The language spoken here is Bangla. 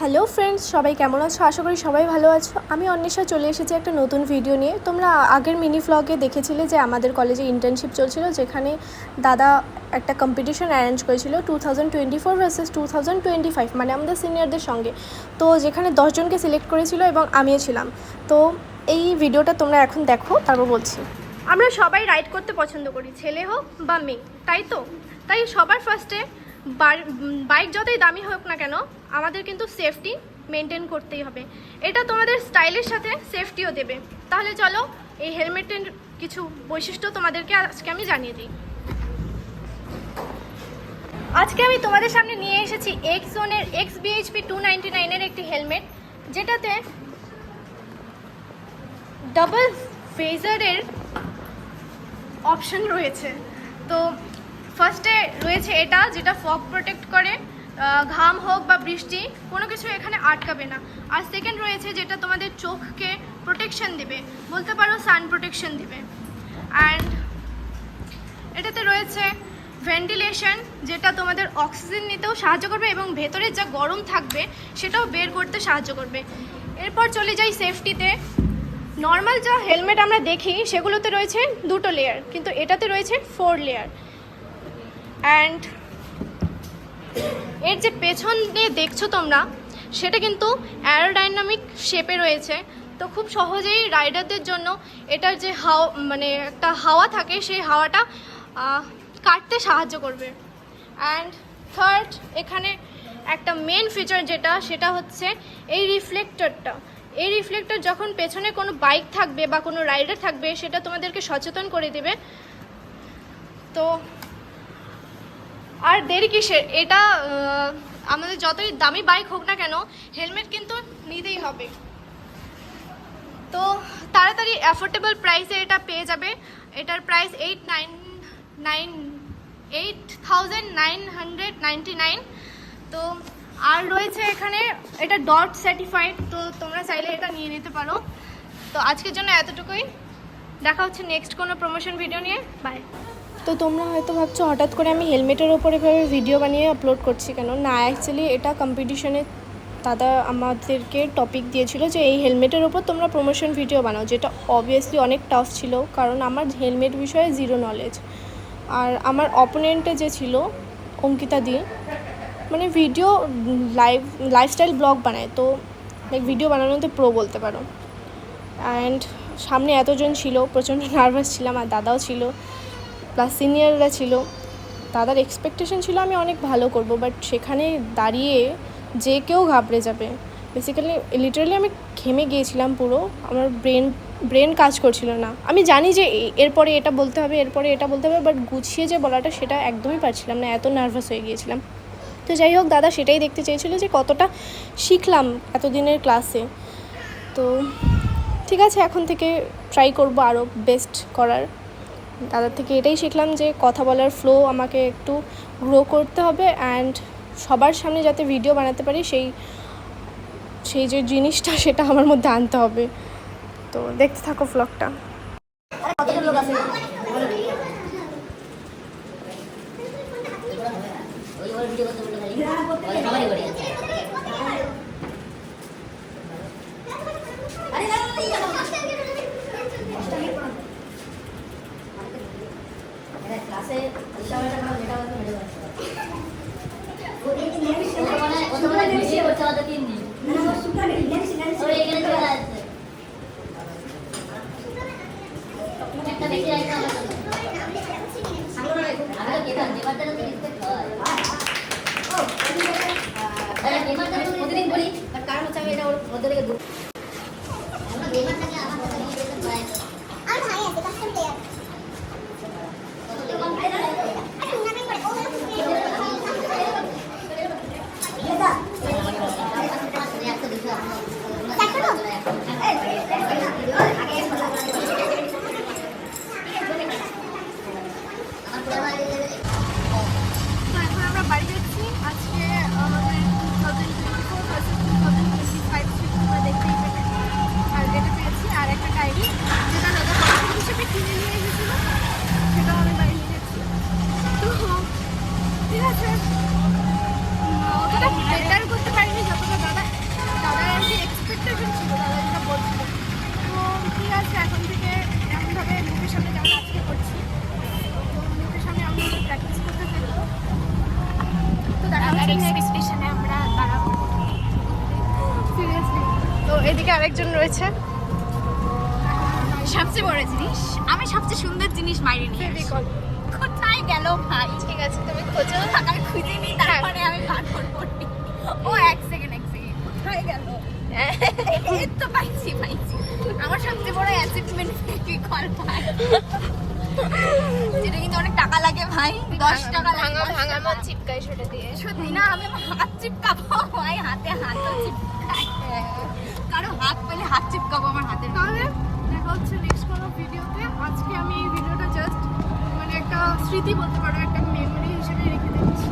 হ্যালো ফ্রেন্ডস, সবাই কেমন আছো? আশা করি সবাই ভালো আছো। আমি অন্বেষা চলে এসেছি একটা নতুন ভিডিও নিয়ে। তোমরা আগের মিনি ভ্লগে দেখেছিলে যে আমাদের কলেজে ইন্টার্নশিপ চলছিল, যেখানে দাদা একটা কম্পিটিশন অ্যারেঞ্জ করেছিল 2024 ভার্সেস 2025, মানে আমাদের সিনিয়রদের সঙ্গে। তো যেখানে 10 জনকে সিলেক্ট করেছিল এবং আমিও ছিলাম। তো এই ভিডিওটা তোমরা এখন দেখো, তারপর বলছি। আমরা সবাই রাইড করতে পছন্দ করি, ছেলে হোক বা মেয়ে, তাই তো? তাই সবার ফার্স্টে বাইক যতই দামি হোক না কেন, আমাদের কিন্তু সেফটি মেনটেন করতেই হবে। এটা তোমাদের স্টাইলের সাথে সেফটিও দেবে। তাহলে চলো এই হেলমেটের কিছু বৈশিষ্ট্য তোমাদেরকে আজকে আমি জানিয়ে দিই। আজকে আমি তোমাদের সামনে নিয়ে এসেছি এক্সজোনের XBHP 299 এর একটি হেলমেট, যেটাতে ডাবল ফেজারের অপশন রয়েছে। তো ফার্স্টে রয়েছে এটা, যেটা ফগ প্রোটেক্ট করে, ঘাম হোক বা বৃষ্টি কোনো কিছু এখানে আটকাবে না। আর সেকেন্ড রয়েছে যেটা তোমাদের চোখকে প্রোটেকশন দেবে, বলতে পারো সান প্রোটেকশন দেবে। অ্যান্ড এটাতে রয়েছে ভেন্টিলেশন, যেটা তোমাদের অক্সিজেন নিতেও সাহায্য করবে এবং ভেতরে যা গরম থাকবে সেটাও বের করতে সাহায্য করবে। এরপর চলে যাই সেফটিতে। নর্মাল যা হেলমেট আমরা দেখি সেগুলোতে রয়েছে 2টো লেয়ার, কিন্তু এটাতে রয়েছে 4 লেয়ার। অ্যান্ড এর যে পেছনে দেখছো তোমরা, সেটা কিন্তু অ্যারোডাইনামিক শেপে রয়েছে। তো খুব সহজেই রাইডারদের জন্য এটার যে একটা হাওয়া থাকে, সেই হাওয়াটা কাটতে সাহায্য করবে। অ্যান্ড থার্ড, এখানে একটা মেন ফিচার সেটা হচ্ছে এই রিফ্লেক্টরটা। এই রিফ্লেক্টর যখন পেছনে কোনো বাইক থাকবে বা কোনো রাইডার থাকবে, সেটা তোমাদেরকে সচেতন করে দেবে। তো আর দেরি কিসের, এটা আমাদের যতই দামি বাইক হোক না কেন, হেলমেট কিন্তু নিতেই হবে। তো তাড়াতাড়ি অ্যাফোর্ডেবল প্রাইসে এটা পেয়ে যাবে। এটার প্রাইস 8,999। তো আর রয়েছে এখানে এটা ডট সার্টিফাইড, তো তোমরা চাইলে এটা নিয়ে নিতে পারো। তো আজকের জন্য এতটুকুই, দেখা হচ্ছে নেক্সট কোনো প্রমোশন ভিডিও নিয়ে। বাই। তো তোমরা হয়তো ভাবছো হঠাৎ করে আমি হেলমেটের ওপর এভাবে ভিডিও বানিয়ে আপলোড করছি কেন। না, অ্যাকচুয়ালি এটা কম্পিটিশনে দাদা আমাদেরকে টপিক দিয়েছিল যে এই হেলমেটের ওপর তোমরা প্রমোশন ভিডিও বানাও, যেটা অবভিয়াসলি অনেক টাফ ছিল, কারণ আমার হেলমেট বিষয়ে জিরো নলেজ। আর আমার অপোনেন্টে যে ছিল অঙ্কিতা দি, মানে ভিডিও লাইফস্টাইল ব্লগ বানায়, তো ভিডিও বানানোতে প্রো বলতে পারো। অ্যান্ড সামনে এতজন ছিল, প্রচণ্ড নার্ভাস ছিলাম, আর দাদাও ছিল, প্লাস সিনিয়ররা ছিল। দাদার এক্সপেকটেশন ছিল আমি অনেক ভালো করব, বাট সেখানে দাঁড়িয়ে যে কেউ ঘাবড়ে যাবে। লিটারালি আমি ঘেমে গিয়েছিলাম পুরো, আমার ব্রেন কাজ করছিল না। আমি জানি যে এরপরে এটা বলতে হবে, এরপরে এটা বলতে হবে, বাট গুছিয়ে যে বলাটা সেটা একদমই পারছিলাম না, এত নার্ভাস হয়ে গিয়েছিলাম। তো যাই হোক, দাদা সেটাই দেখতে চেয়েছিল যে কতটা শিখলাম এতদিনের ক্লাসে। তো ঠিক আছে, এখন থেকে ট্রাই করব আরও বেস্ট করার। দাদার থেকে এটাই শিখলাম যে কথা বলার ফ্লো আমাকে একটু গ্রো করতে হবে, অ্যান্ড সবার সামনে যাতে ভিডিও বানাতে পারি সেই যে জিনিসটা, সেটা আমার মধ্যে আনতে হবে। তো দেখতে থাকো ভ্লগটা। প্রতিদিন করি, কারণ হচ্ছে আমি এটা ওর মধ্যে থেকে ঠিক আছে, অতটা বেটার করতে পারিনি যতটা দাদা আরেকজন রয়েছে। সবচেয়ে বড় জিনিস, আমি সবচেয়ে সুন্দর জিনিস বাইরে নিয়ে আসি। ফেভিকল। কোথায় গেল ভাই? ঠিক আছে, তুমি খোঁজো। আমি খুঁজে নিই, তারপরে আমি বার করবো। ও এক সেকেন্ড কোথায় গেল? এই তো পাইছি। আমার সবচেয়ে বড় অ্যাচিভমেন্ট ফেভিকল ভাই। যেটা কিন্তু অনেক টাকা লাগে ভাই, 10 টাকা লাগে। ভাঙা মন চিপকাই সেটা দিয়ে। সত্যি না, আমি আমার হাত চিপকাবো ভাই, হাতও চিপকাই। কারো হাত পেলে হাত চিপকাবো আমার হাতের। তাহলে দেখা হচ্ছে নেক্সট কোনো ভিডিওতে। আজকে আমি এই ভিডিওটা জাস্ট মানে একটা স্মৃতি বলতে পারো, একটা মেমোরি হিসেবে রেখে দিচ্ছি।